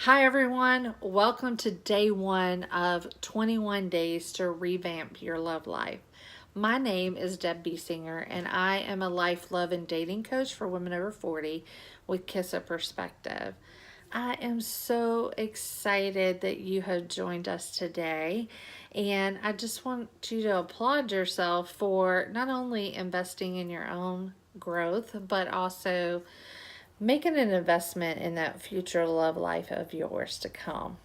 Hi everyone, welcome to day one of 21 days to revamp your love life. My name is Deb Besinger and I am a life, love, and dating coach for women over 40 with Kiss a Perspective. I am so excited that you have joined us today, and I just want you to applaud yourself for not only investing in your own growth, but also making an investment in that future love life of yours to come.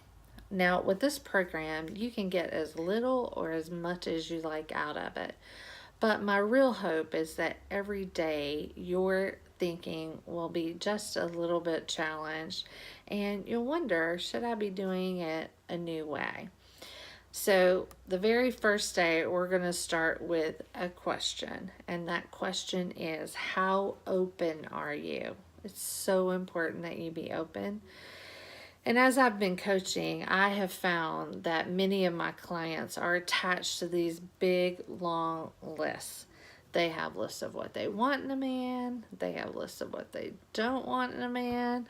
Now, with this program, you can get as little or as much as you like out of it. But my real hope is that every day your thinking will be just a little bit challenged and you'll wonder, should I be doing it a new way? So, the very first day, we're going to start with a question. And that question is, how open are you? It's so important that you be open. And as I've been coaching, I have found that many of my clients are attached to these big, long lists. They have lists of what they want in a man. They have lists of what they don't want in a man,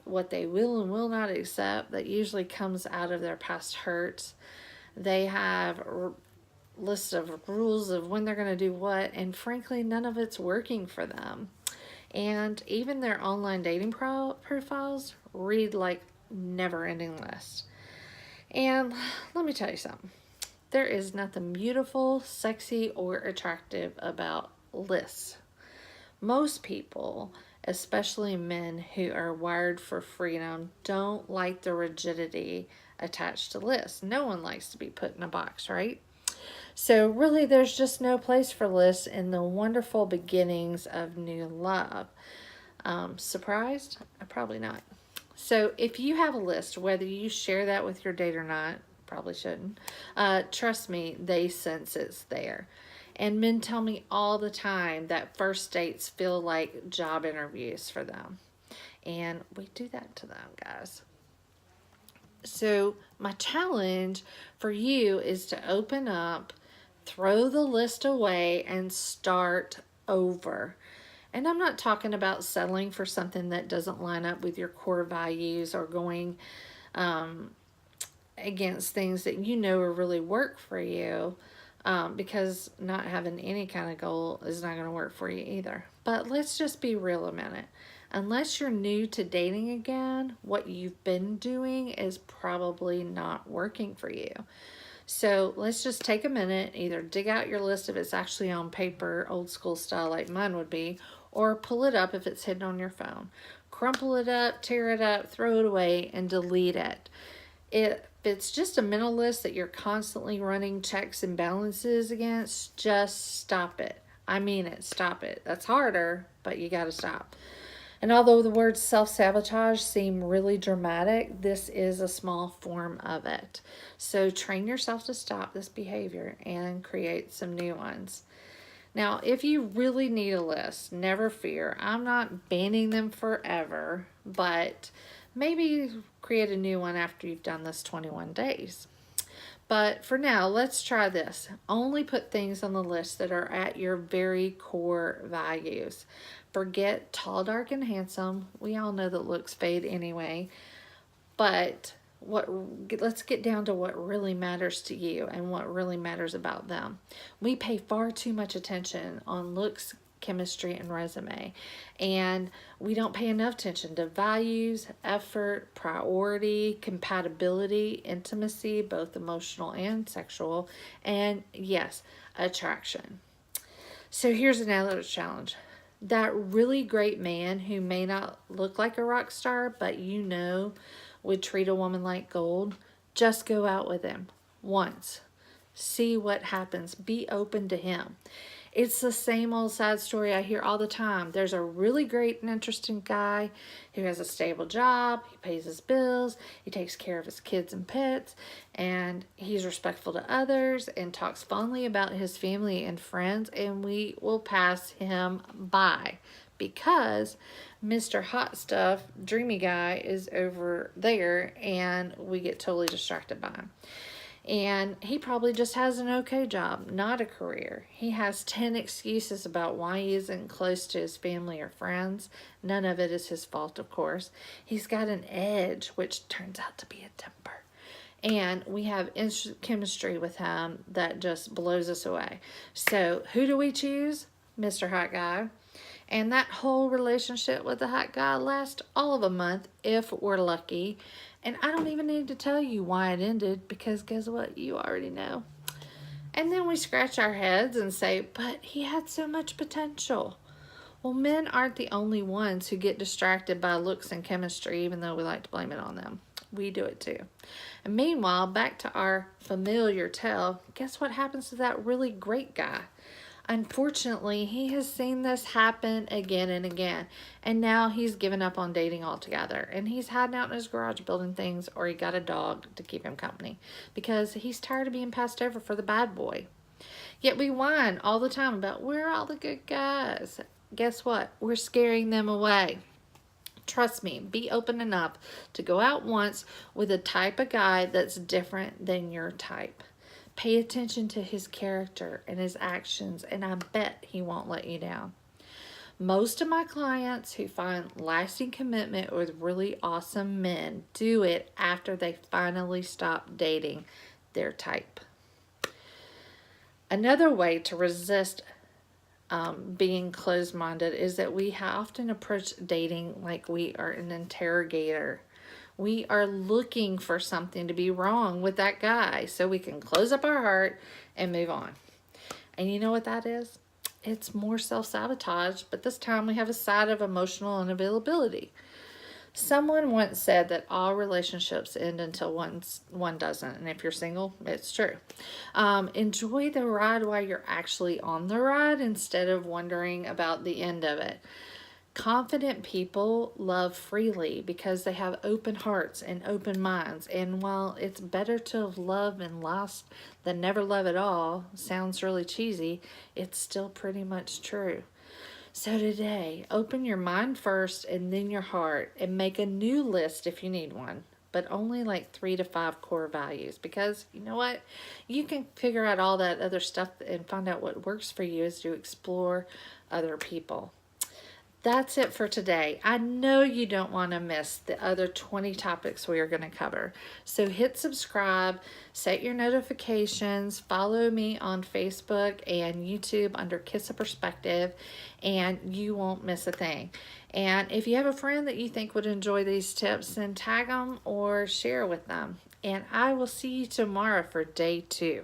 what they will and will not accept. That usually comes out of their past hurts. They have lists of rules of when they're going to do what, and frankly, none of it's working for them. And even their online dating profiles read like never-ending lists. And let me tell you something. There is nothing beautiful, sexy, or attractive about lists. Most people, especially men who are wired for freedom, don't like the rigidity attached to lists. No one likes to be put in a box, right? So, really, there's just no place for lists in the wonderful beginnings of new love. Surprised? Probably not. So, if you have a list, whether you share that with your date or not, probably shouldn't, trust me, they sense it's there. And men tell me all the time that first dates feel like job interviews for them. And we do that to them, guys. So, my challenge for you is to open up, throw the list away, and start over. And I'm not talking about settling for something that doesn't line up with your core values or going against things that you know will really work for you, because not having any kind of goal is not going to work for you either. But let's just be real a minute. Unless you're new to dating again, what you've been doing is probably not working for you. So let's just take a minute, either dig out your list if it's actually on paper, old school style like mine would be, or pull it up if it's hidden on your phone. Crumple it up, tear it up, throw it away, and delete it. If it's just a mental list that you're constantly running checks and balances against, just stop it. I mean it, stop it. That's harder, but you got to stop. And although the words self-sabotage seem really dramatic, this is a small form of it. So train yourself to stop this behavior and create some new ones. Now, if you really need a list, never fear. I'm not banning them forever, but maybe create a new one after you've done this 21 days. But for now, let's try this. Only put things on the list that are at your very core values. Forget tall, dark, and handsome. We all know that looks fade anyway. But let's get down to what really matters to you and what really matters about them. We pay far too much attention on looks, chemistry, and resume, and we don't pay enough attention to values, effort, priority, compatibility, intimacy, both emotional and sexual, and yes, attraction. So here's another challenge. That really great man who may not look like a rock star, but you know would treat a woman like gold, just go out with him once. See what happens. Be open to him. It's the same old sad story I hear all the time. There's a really great and interesting guy who has a stable job, he pays his bills, he takes care of his kids and pets, and he's respectful to others and talks fondly about his family and friends, and we will pass him by because Mr. Hot Stuff, dreamy guy, is over there and we get totally distracted by him. And he probably just has an okay job, not a career. He has 10 excuses about why he isn't close to his family or friends. None of it is his fault, of course. He's got an edge, which turns out to be a temper. And we have instant chemistry with him that just blows us away. So, who do we choose? Mr. Hot Guy. And that whole relationship with the hot guy lasts all of a month if we're lucky. And I don't even need to tell you why it ended, because guess what? You already know. And then we scratch our heads and say, but he had so much potential. Well, men aren't the only ones who get distracted by looks and chemistry, even though we like to blame it on them. We do it too. And meanwhile, back to our familiar tale, guess what happens to that really great guy? Unfortunately, he has seen this happen again and again, and now he's given up on dating altogether, and he's hiding out in his garage building things, or he got a dog to keep him company because he's tired of being passed over for the bad boy. Yet we whine all the time about where are all the good guys. Guess what? We're scaring them away. Trust me, be open enough to go out once with a type of guy that's different than your type. Pay attention to his character and his actions, and I bet he won't let you down. Most of my clients who find lasting commitment with really awesome men do it after they finally stop dating their type. Another way to resist being closed-minded is that we often approach dating like we are an interrogator. We are looking for something to be wrong with that guy so we can close up our heart and move on. And you know what that is? It's more self-sabotage, but this time we have a side of emotional unavailability. Someone once said that all relationships end until one doesn't. And if you're single, it's true. Enjoy the ride while you're actually on the ride instead of wondering about the end of it. Confident people love freely because they have open hearts and open minds. And while it's better to have loved and lost than never love at all, sounds really cheesy, it's still pretty much true. So today, open your mind first and then your heart, and make a new list if you need one, but only like 3 to 5 core values, because you know what? You can figure out all that other stuff and find out what works for you as you explore other people. That's it for today. I know you don't want to miss the other 20 topics we are going to cover. So hit subscribe, set your notifications, follow me on Facebook and YouTube under Kiss a Perspective, and you won't miss a thing. And if you have a friend that you think would enjoy these tips, then tag them or share with them. And I will see you tomorrow for day 2.